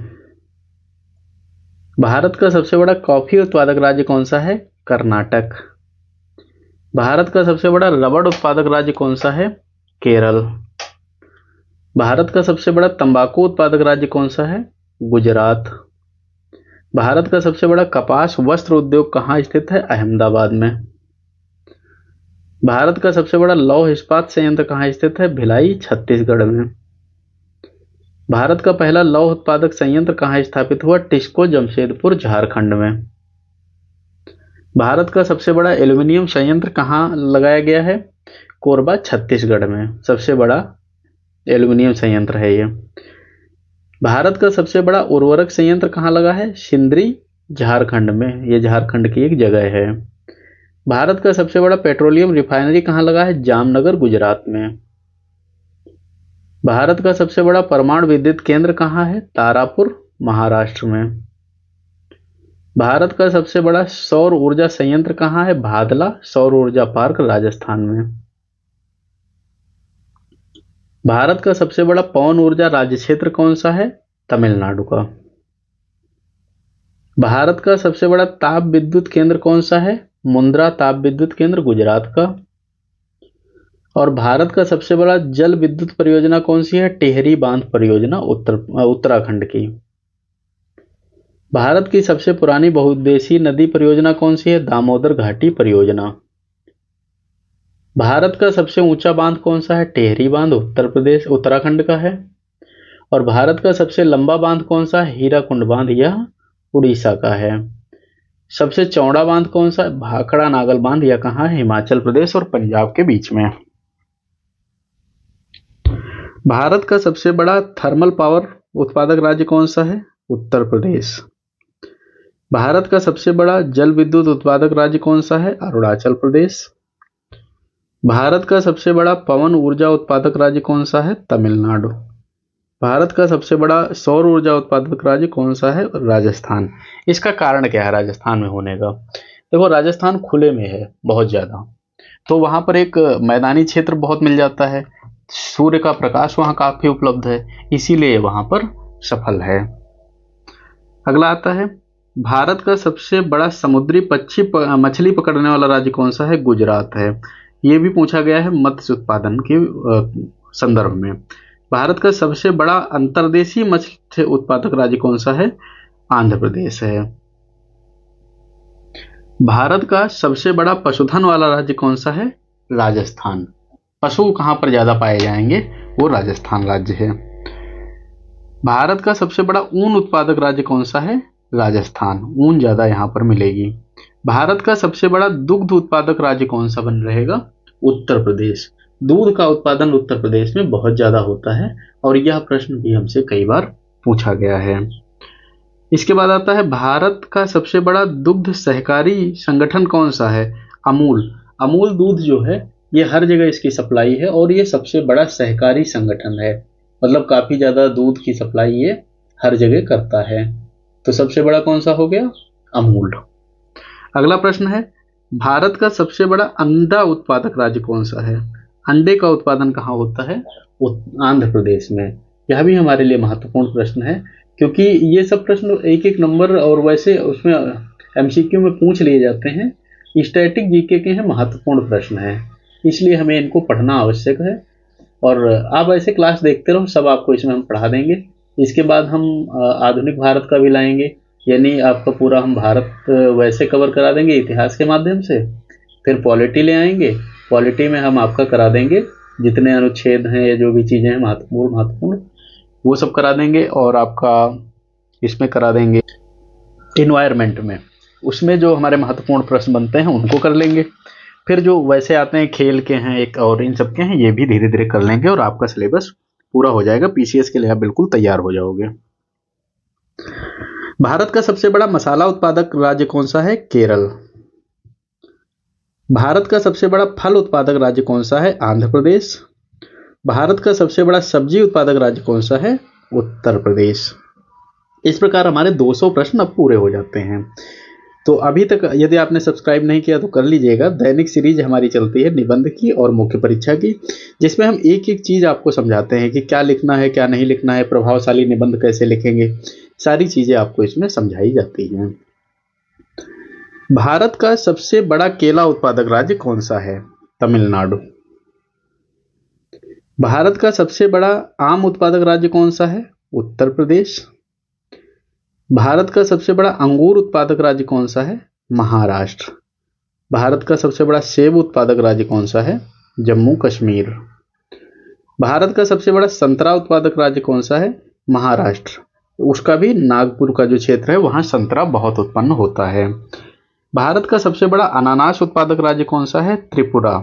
भारत का सबसे बड़ा कॉफी उत्पादक राज्य कौन सा है? कर्नाटक। भारत का सबसे बड़ा रबड़ उत्पादक राज्य कौन सा है? केरल। भारत का सबसे बड़ा तंबाकू उत्पादक राज्य कौन सा है? गुजरात। भारत का सबसे बड़ा कपास वस्त्र उद्योग कहाँ स्थित है? अहमदाबाद में। भारत का सबसे बड़ा लौह इस्पात संयंत्र कहाँ स्थित है? भिलाई, छत्तीसगढ़ में। भारत का पहला लौह उत्पादक संयंत्र कहाँ स्थापित हुआ? टिस्को, जमशेदपुर, झारखंड में। भारत का सबसे बड़ा एल्यूमिनियम संयंत्र कहाँ लगाया गया है? कोरबा, छत्तीसगढ़ में। सबसे बड़ा एल्यूमिनियम संयंत्र है ये। भारत का सबसे बड़ा उर्वरक संयंत्र कहाँ लगा है? सिंदरी, झारखंड में। ये झारखंड की एक जगह है। भारत का सबसे बड़ा पेट्रोलियम रिफाइनरी कहाँ लगा है? जामनगर, गुजरात में। भारत का सबसे बड़ा परमाणु विद्युत केंद्र कहाँ है? तारापुर, महाराष्ट्र में। भारत का सबसे बड़ा सौर ऊर्जा संयंत्र कहाँ है? भादला सौर ऊर्जा पार्क, राजस्थान में। भारत का सबसे बड़ा पवन ऊर्जा राज्य क्षेत्र कौन सा है? तमिलनाडु का। भारत का सबसे बड़ा ताप विद्युत केंद्र कौन सा है? मुंद्रा ताप विद्युत केंद्र, गुजरात का। और भारत का सबसे बड़ा जल विद्युत परियोजना कौन सी है? टिहरी बांध परियोजना, उत्तराखंड की। भारत की सबसे पुरानी बहुउद्देशीय नदी परियोजना कौन सी है? दामोदर घाटी परियोजना। भारत का सबसे ऊंचा बांध कौन सा है? टिहरी बांध, उत्तर प्रदेश, उत्तराखंड का है। और भारत का सबसे लंबा बांध कौन सा है? हीराकुंड बांध, यह उड़ीसा का है। सबसे चौड़ा बांध कौन सा है? भाखड़ा नागल बांध, यह कहाँ है? हिमाचल प्रदेश और पंजाब के बीच में। भारत का सबसे बड़ा थर्मल पावर उत्पादक राज्य कौन सा है? उत्तर प्रदेश। भारत का सबसे बड़ा जल विद्युत उत्पादक राज्य कौन सा है? अरुणाचल प्रदेश। भारत का सबसे बड़ा पवन ऊर्जा उत्पादक राज्य कौन सा है? तमिलनाडु। भारत का सबसे बड़ा सौर ऊर्जा उत्पादक राज्य कौन सा है? राजस्थान। इसका कारण क्या है राजस्थान में होने का? देखो, राजस्थान खुले में है बहुत ज्यादा, तो वहां पर एक मैदानी क्षेत्र बहुत मिल जाता है, सूर्य का प्रकाश वहां काफी उपलब्ध है, इसीलिए वहां पर सफल है। अगला आता है, भारत का सबसे बड़ा समुद्री मछली पकड़ने वाला राज्य कौन सा है? गुजरात है। ये भी पूछा गया है मत्स्य उत्पादन के संदर्भ में। भारत का सबसे बड़ा अंतर्देशीय मत्स्य उत्पादक राज्य कौन सा है? आंध्र प्रदेश है। भारत का सबसे बड़ा पशुधन वाला राज्य कौन सा है? राजस्थान। पशु कहां पर ज्यादा पाए जाएंगे? वो राजस्थान राज्य है। भारत का सबसे बड़ा ऊन उत्पादक राज्य कौन सा है? राजस्थान। ऊन ज्यादा यहां पर मिलेगी। भारत का सबसे बड़ा दुग्ध उत्पादक राज्य कौन सा बन रहेगा? उत्तर प्रदेश। दूध का उत्पादन उत्तर प्रदेश में बहुत ज्यादा होता है और यह प्रश्न भी हमसे कई बार पूछा गया है। इसके बाद आता है, भारत का सबसे बड़ा दुग्ध सहकारी संगठन कौन सा है? अमूल। अमूल दूध जो है ये हर जगह इसकी सप्लाई है और ये सबसे बड़ा सहकारी संगठन है, मतलब काफी ज्यादा दूध की सप्लाई ये हर जगह करता है। तो सबसे बड़ा कौन सा हो गया? अमूल। अगला प्रश्न है, भारत का सबसे बड़ा अंडा उत्पादक राज्य कौन सा है? अंडे का उत्पादन कहाँ होता है? आंध्र प्रदेश में। यह भी हमारे लिए महत्वपूर्ण प्रश्न है क्योंकि ये सब प्रश्न एक एक नंबर और वैसे उसमें एमसीक्यू में पूछ लिए जाते हैं, स्टैटिक जीके के हैं, महत्वपूर्ण प्रश्न है, इसलिए हमें इनको पढ़ना आवश्यक है। और आप ऐसे क्लास देखते रहो, सब आपको इसमें हम पढ़ा देंगे। इसके बाद हम आधुनिक भारत का भी लाएंगे, यानी आपका पूरा हम भारत वैसे कवर करा देंगे इतिहास के माध्यम से। फिर पॉलिटी ले आएंगे, पॉलिटी में हम आपका करा देंगे जितने अनुच्छेद हैं या जो भी चीज़ें हैं महत्वपूर्ण वो सब करा देंगे। और आपका इसमें करा देंगे इन्वायरमेंट में, उसमें जो हमारे महत्वपूर्ण प्रश्न बनते हैं उनको कर लेंगे। फिर जो वैसे आते हैं खेल के हैं एक और इन सब के हैं, ये भी धीरे धीरे कर लेंगे और आपका सिलेबस पूरा हो जाएगा। पीसीएस के लिए आप बिल्कुल तैयार हो जाओगे। भारत का सबसे बड़ा मसाला उत्पादक राज्य कौन सा है? केरल। भारत का सबसे बड़ा फल उत्पादक राज्य कौन सा है? आंध्र प्रदेश। भारत का सबसे बड़ा सब्जी उत्पादक राज्य कौन सा है? उत्तर प्रदेश। इस प्रकार हमारे 200 प्रश्न अब पूरे हो जाते हैं। तो अभी तक यदि आपने सब्सक्राइब नहीं किया तो कर लीजिएगा। दैनिक सीरीज हमारी चलती है निबंध की और मुख्य परीक्षा की, जिसमें हम एक एक चीज़ आपको समझाते हैं कि क्या लिखना है, क्या नहीं लिखना है, प्रभावशाली निबंध कैसे लिखेंगे, सारी चीज़ें आपको इसमें समझाई जाती हैं। भारत का सबसे बड़ा केला उत्पादक राज्य कौन सा है? तमिलनाडु। भारत का सबसे बड़ा आम उत्पादक राज्य कौन सा है? उत्तर प्रदेश। भारत का सबसे बड़ा अंगूर उत्पादक राज्य कौन सा है? महाराष्ट्र। भारत का सबसे बड़ा सेब उत्पादक राज्य कौन सा है? जम्मू कश्मीर। भारत का सबसे बड़ा संतरा उत्पादक राज्य कौन सा है? महाराष्ट्र। उसका भी नागपुर का जो क्षेत्र है वहां संतरा बहुत उत्पन्न होता है। भारत का सबसे बड़ा अनानास उत्पादक राज्य कौन सा है? त्रिपुरा।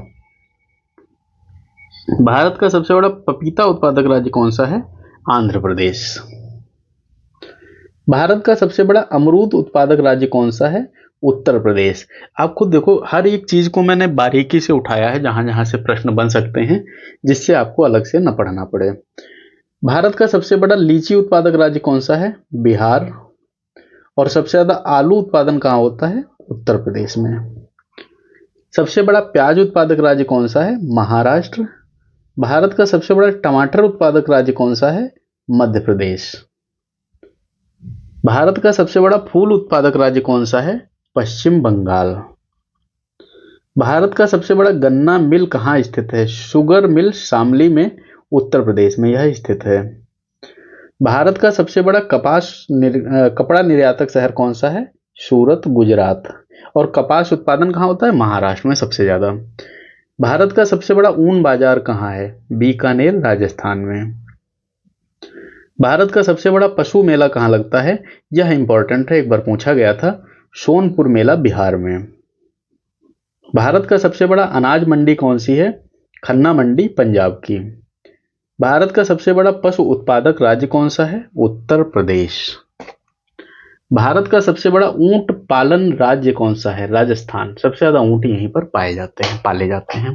भारत का सबसे बड़ा पपीता उत्पादक राज्य कौन सा है? आंध्र प्रदेश। भारत का सबसे बड़ा अमरूद उत्पादक राज्य कौन सा है? उत्तर प्रदेश। आप खुद देखो, हर एक चीज को मैंने बारीकी से उठाया है जहां जहां से प्रश्न बन सकते हैं, जिससे आपको अलग से न पढ़ना पड़े। भारत का सबसे बड़ा लीची उत्पादक राज्य कौन सा है? बिहार। और सबसे ज्यादा आलू उत्पादन कहाँ होता है? उत्तर प्रदेश में। सबसे बड़ा प्याज उत्पादक राज्य कौन सा है? महाराष्ट्र। भारत का सबसे बड़ा टमाटर उत्पादक राज्य कौन सा है? मध्य प्रदेश। भारत का सबसे बड़ा फूल उत्पादक राज्य कौन सा है? पश्चिम बंगाल। भारत का सबसे बड़ा गन्ना मिल कहाँ स्थित है? शुगर मिल शामली में, उत्तर प्रदेश में यह स्थित है। भारत का सबसे बड़ा कपड़ा निर्यातक शहर कौन सा है? सूरत, गुजरात। और कपास उत्पादन कहाँ होता है? महाराष्ट्र में सबसे ज्यादा। भारत का सबसे बड़ा ऊन बाजार कहाँ है? बीकानेर, राजस्थान में। भारत का सबसे बड़ा पशु मेला कहाँ लगता है? यह इंपॉर्टेंट है, एक बार पूछा गया था। सोनपुर मेला, बिहार में। भारत का सबसे बड़ा अनाज मंडी कौन सी है? खन्ना मंडी, पंजाब की। भारत का सबसे बड़ा पशु उत्पादक राज्य कौन सा है? उत्तर प्रदेश। भारत का सबसे बड़ा ऊंट पालन राज्य कौन सा है? राजस्थान। सबसे ज्यादा ऊंट यहीं पर पाए जाते हैं, पाले जाते हैं।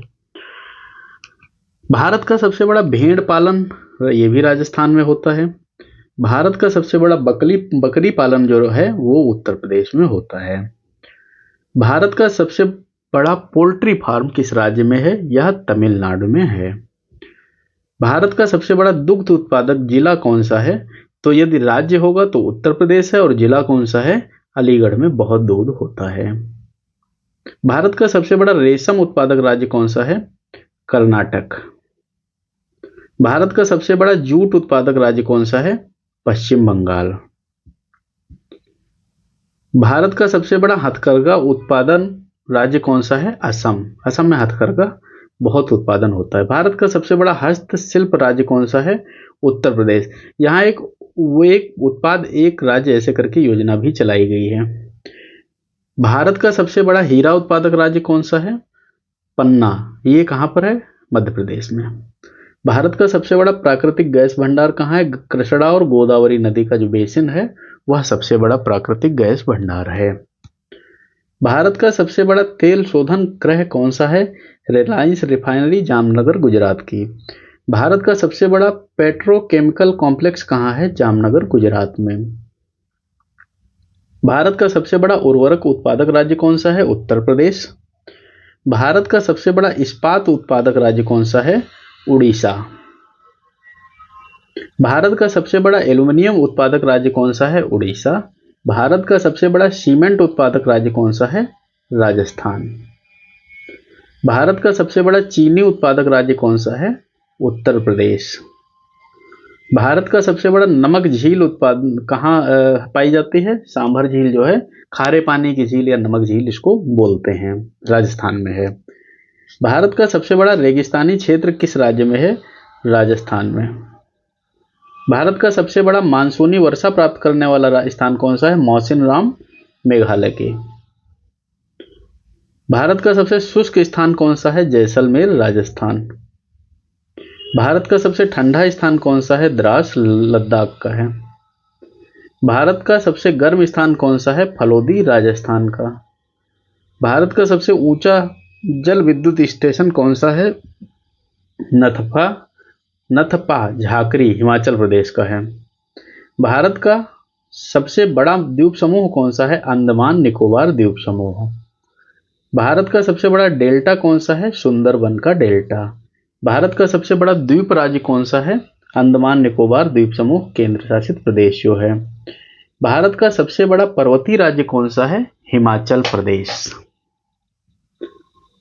भारत का सबसे बड़ा भेड़ पालन, ये भी राजस्थान में होता है। भारत का सबसे बड़ा बकरी पालन जो है वो उत्तर प्रदेश में होता है। भारत का सबसे बड़ा पोल्ट्री फार्म किस राज्य में है? यह तमिलनाडु में है। भारत का सबसे बड़ा दुग्ध उत्पादक जिला कौन सा है? तो यदि राज्य होगा तो उत्तर प्रदेश है, और जिला कौन सा है? अलीगढ़ में बहुत दूध होता है। भारत का सबसे बड़ा रेशम उत्पादक राज्य कौन सा है? कर्नाटक। भारत का सबसे बड़ा जूट उत्पादक राज्य कौन सा है? पश्चिम बंगाल। भारत का सबसे बड़ा हथकरघा उत्पादन राज्य कौन सा है? असम। असम में हथकरघा बहुत उत्पादन होता है। भारत का सबसे बड़ा हस्तशिल्प राज्य कौन सा है? उत्तर प्रदेश। यहाँ एक उत्पाद एक राज्य ऐसे करके योजना भी चलाई गई है। भारत का सबसे बड़ा हीरा उत्पादक राज्य कौन सा है? पन्ना। ये कहाँ पर है? मध्य प्रदेश में। भारत का सबसे बड़ा प्राकृतिक गैस भंडार कहाँ है? कृष्णा और गोदावरी नदी का जो बेसिन है वह सबसे बड़ा प्राकृतिक गैस भंडार है। भारत का सबसे बड़ा तेल शोधन गृह कौन सा है? रिलायंस रिफाइनरी, जामनगर, गुजरात की। भारत का सबसे बड़ा पेट्रोकेमिकल कॉम्प्लेक्स कहाँ है? जामनगर, गुजरात में। भारत का सबसे बड़ा उर्वरक उत्पादक राज्य कौन सा है? उत्तर प्रदेश। भारत का सबसे बड़ा इस्पात उत्पादक राज्य कौन सा है? उड़ीसा। भारत का सबसे बड़ा एल्यूमिनियम उत्पादक राज्य कौन सा है? उड़ीसा। भारत का सबसे बड़ा सीमेंट उत्पादक राज्य कौन सा है? राजस्थान। भारत का सबसे बड़ा चीनी उत्पादक राज्य कौन सा है? उत्तर प्रदेश। भारत का सबसे बड़ा नमक झील उत्पादन कहाँ पाई जाती है? सांभर झील जो है, खारे पानी की झील या नमक झील इसको बोलते हैं, राजस्थान में है। भारत का सबसे बड़ा रेगिस्तानी क्षेत्र किस राज्य में है? राजस्थान में। भारत का सबसे बड़ा मानसूनी वर्षा प्राप्त करने वाला स्थान कौन सा है? मौसिनराम, मेघालय के। भारत का सबसे शुष्क स्थान कौन सा है? जैसलमेर, राजस्थान। भारत का सबसे ठंडा स्थान कौन सा है? द्रास, लद्दाख का है। भारत का सबसे गर्म स्थान कौन सा है? फलोदी, राजस्थान का। भारत का सबसे ऊंचा जल विद्युत स्टेशन कौन सा है? नथफा, नथपा झाकरी हिमाचल प्रदेश का है। भारत का सबसे बड़ा द्वीप समूह कौन सा है? अंडमान निकोबार द्वीप समूह। भारत का सबसे बड़ा डेल्टा कौन सा है? सुंदरबन का डेल्टा। भारत का सबसे बड़ा द्वीप राज्य कौन सा है? अंडमान निकोबार द्वीप समूह केंद्र शासित प्रदेश जो है। भारत का सबसे बड़ा पर्वतीय राज्य कौन सा है? हिमाचल प्रदेश।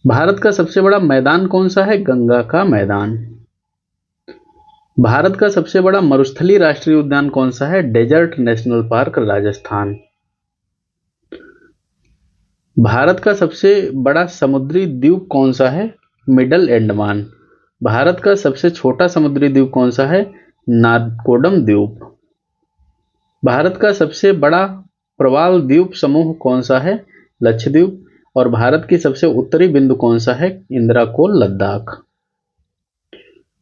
भारत का सबसे बड़ा मैदान कौन सा है? गंगा का मैदान। भारत का सबसे बड़ा मरुस्थलीय राष्ट्रीय उद्यान कौन सा है? Desert national park Rajasthan. Bharat का सबसे बड़ा समुद्री द्वीप कौन सा है? मिडल अंडमान। भारत का सबसे छोटा समुद्री द्वीप कौन सा है? नाकोडम द्वीप। भारत का सबसे बड़ा प्रवाल द्वीप समूह कौन सा है? लक्षद्वीप। और भारत की सबसे उत्तरी बिंदु कौन सा है? इंदिरा कोल लद्दाख।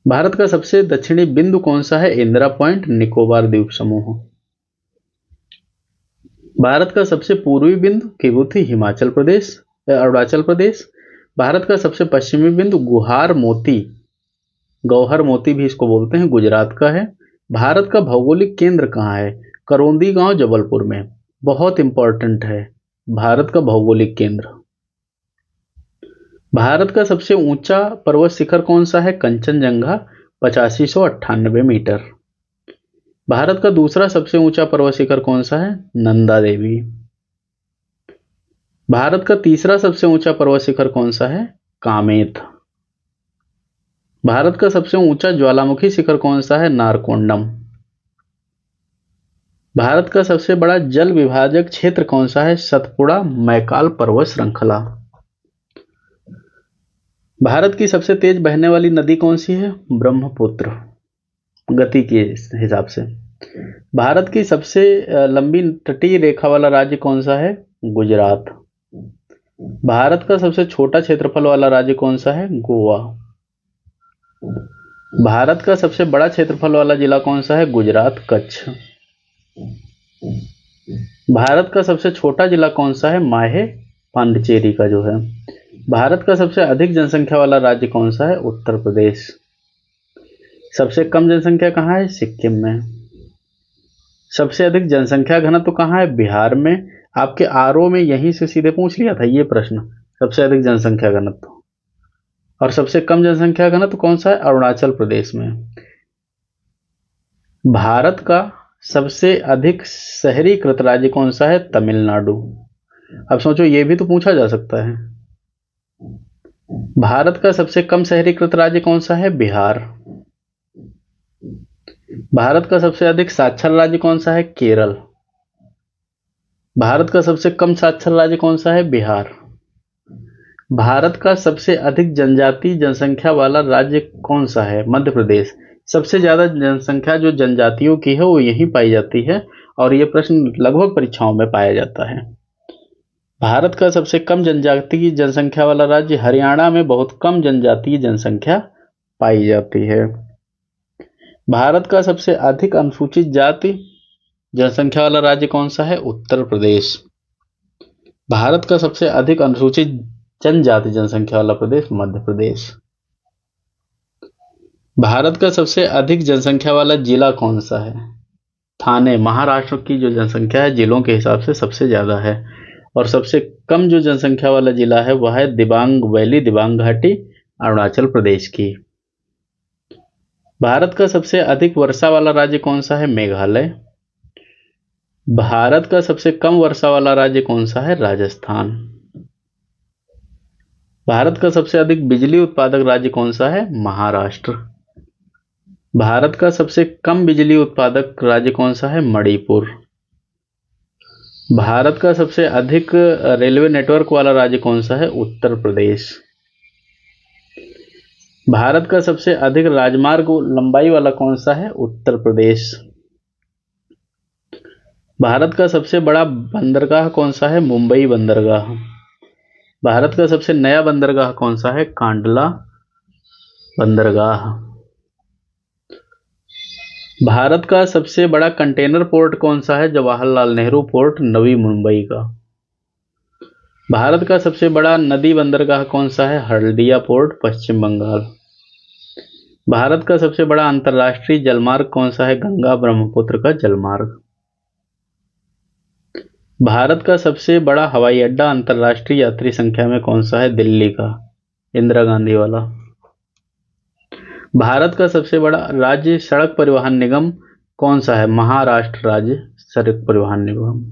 भारत का सबसे दक्षिणी बिंदु कौन सा है? इंदिरा पॉइंट निकोबार द्वीप समूह। भारत का सबसे पूर्वी बिंदु किबुथी हिमाचल प्रदेश अरुणाचल प्रदेश। भारत का सबसे पश्चिमी बिंदु गौहर मोती भी इसको बोलते हैं, गुजरात का है। भारत का भौगोलिक केंद्र कहाँ है? करौंदी गांव जबलपुर में। बहुत इंपॉर्टेंट है भारत का भौगोलिक केंद्र। भारत का सबसे ऊंचा पर्वत शिखर कौन सा है? कंचनजंगा 8598 मीटर। भारत का दूसरा सबसे ऊंचा पर्वत शिखर कौन सा है? नंदा देवी। भारत का तीसरा सबसे ऊंचा पर्वत शिखर कौन सा है? कामेत। भारत का सबसे ऊंचा ज्वालामुखी शिखर कौन सा है? नारकोंडम। भारत का सबसे बड़ा जल विभाजक क्षेत्र कौन सा है? सतपुड़ा मैकाल पर्वत श्रृंखला। भारत की सबसे तेज बहने वाली नदी कौन सी है? ब्रह्मपुत्र, गति के हिसाब से। भारत की सबसे लंबी तटीय रेखा वाला राज्य कौन सा है? गुजरात। भारत का सबसे छोटा क्षेत्रफल वाला राज्य कौन सा है? गोवा। भारत का सबसे बड़ा क्षेत्रफल वाला जिला कौन सा है? गुजरात कच्छ। भारत का सबसे छोटा जिला कौन सा है? माहे पांडिचेरी का जो है। भारत का सबसे अधिक जनसंख्या वाला राज्य कौन सा है? उत्तर प्रदेश। सबसे कम जनसंख्या कहाँ है? सिक्किम में। सबसे अधिक जनसंख्या घनत्व कहाँ है? बिहार में। आपके आरओ में यहीं से सीधे पूछ लिया था ये प्रश्न, सबसे अधिक जनसंख्या घनत्व। और सबसे कम जनसंख्या घनत्व कौन सा है? अरुणाचल प्रदेश में। भारत का सबसे अधिक शहरीकृत राज्य कौन सा है? तमिलनाडु। अब सोचो ये भी तो पूछा जा सकता है। भारत का सबसे कम शहरीकृत राज्य कौन सा है? बिहार। भारत का सबसे अधिक साक्षर राज्य कौन सा है? केरल। भारत का सबसे कम साक्षर राज्य कौन सा है? बिहार। भारत का सबसे अधिक जनजातीय जनसंख्या वाला राज्य कौन सा है? मध्य प्रदेश। सबसे ज्यादा जनसंख्या जो जनजातियों की है वो यहीं पाई जाती है और ये प्रश्न लगभग परीक्षाओं में पाया जाता है। भारत का सबसे कम जनजातीय जनसंख्या वाला राज्य हरियाणा में बहुत कम जनजातीय जनसंख्या पाई जाती है। भारत का सबसे अधिक अनुसूचित जाति जनसंख्या वाला राज्य कौन सा है? उत्तर प्रदेश। भारत का सबसे अधिक अनुसूचित जनजाति जनसंख्या वाला प्रदेश मध्य प्रदेश। भारत का सबसे अधिक जनसंख्या वाला जिला कौन सा है? थाने। महाराष्ट्र की जो जनसंख्या है जिलों के हिसाब से सबसे ज्यादा है। और सबसे कम जो जनसंख्या वाला जिला है वह है दिबांग वैली, दिबांग घाटी, अरुणाचल प्रदेश की। भारत का सबसे अधिक वर्षा वाला राज्य कौन सा है? मेघालय। भारत का सबसे कम वर्षा वाला राज्य कौन सा है? राजस्थान। भारत का सबसे अधिक बिजली उत्पादक राज्य कौन सा है? महाराष्ट्र। भारत का सबसे कम बिजली उत्पादक राज्य कौन सा है? मणिपुर। भारत का सबसे अधिक रेलवे नेटवर्क वाला राज्य कौन सा है? उत्तर प्रदेश। भारत का सबसे अधिक राजमार्ग लंबाई वाला कौन सा है? उत्तर प्रदेश। भारत का सबसे बड़ा बंदरगाह कौन सा है? मुंबई बंदरगाह। भारत का सबसे नया बंदरगाह कौन सा है? कांडला बंदरगाह। भारत का सबसे बड़ा कंटेनर पोर्ट कौन सा है? जवाहरलाल नेहरू पोर्ट, नवी मुंबई का। भारत का सबसे बड़ा नदी बंदरगाह कौन सा है? हल्दिया पोर्ट, पश्चिम बंगाल। भारत का सबसे बड़ा अंतर्राष्ट्रीय जलमार्ग कौन सा है? गंगा ब्रह्मपुत्र का जलमार्ग। भारत का सबसे बड़ा हवाई अड्डा अंतर्राष्ट्रीय यात्री संख्या में कौन सा है? दिल्ली का, इंदिरा गांधी वाला। भारत का सबसे बड़ा राज्य सड़क परिवहन निगम कौन सा है? महाराष्ट्र राज्य सड़क परिवहन निगम।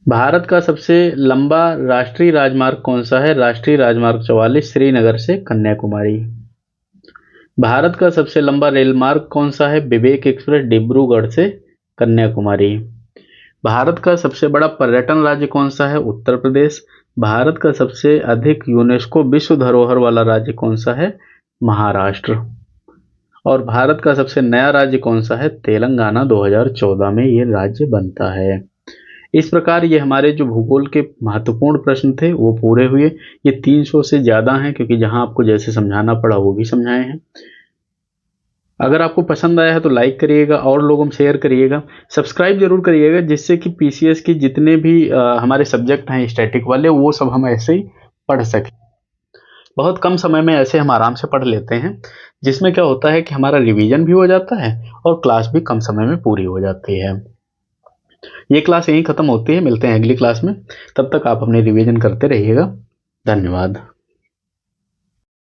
भारत का सबसे लंबा राष्ट्रीय राजमार्ग कौन सा है? राष्ट्रीय राजमार्ग 44 श्रीनगर से कन्याकुमारी। भारत का सबसे लंबा रेल मार्ग कौन सा है? विवेक एक्सप्रेस डिब्रूगढ़ से कन्याकुमारी। भारत का सबसे बड़ा पर्यटन राज्य कौन सा है? उत्तर प्रदेश। भारत का सबसे अधिक यूनेस्को विश्व धरोहर वाला राज्य कौन सा है? महाराष्ट्र। और भारत का सबसे नया राज्य कौन सा है? तेलंगाना 2014 में ये राज्य बनता है। इस प्रकार ये हमारे जो भूगोल के महत्वपूर्ण प्रश्न थे वो पूरे हुए। ये 300 से ज़्यादा हैं, क्योंकि जहां आपको जैसे समझाना पड़ा वो भी समझाए हैं। अगर आपको पसंद आया है तो लाइक करिएगा और लोगों में शेयर करिएगा, सब्सक्राइब जरूर करिएगा, जिससे कि पीसीएस की जितने भी हमारे सब्जेक्ट हैं स्टैटिक वाले वो सब हम ऐसे ही पढ़ सकें। बहुत कम समय में ऐसे हम आराम से पढ़ लेते हैं, जिसमें क्या होता है कि हमारा रिवीजन भी हो जाता है और क्लास भी कम समय में पूरी हो जाती है। ये क्लास यहीं ख़त्म होती है, मिलते हैं अगली क्लास में। तब तक आप अपने रिवीजन करते रहिएगा। धन्यवाद।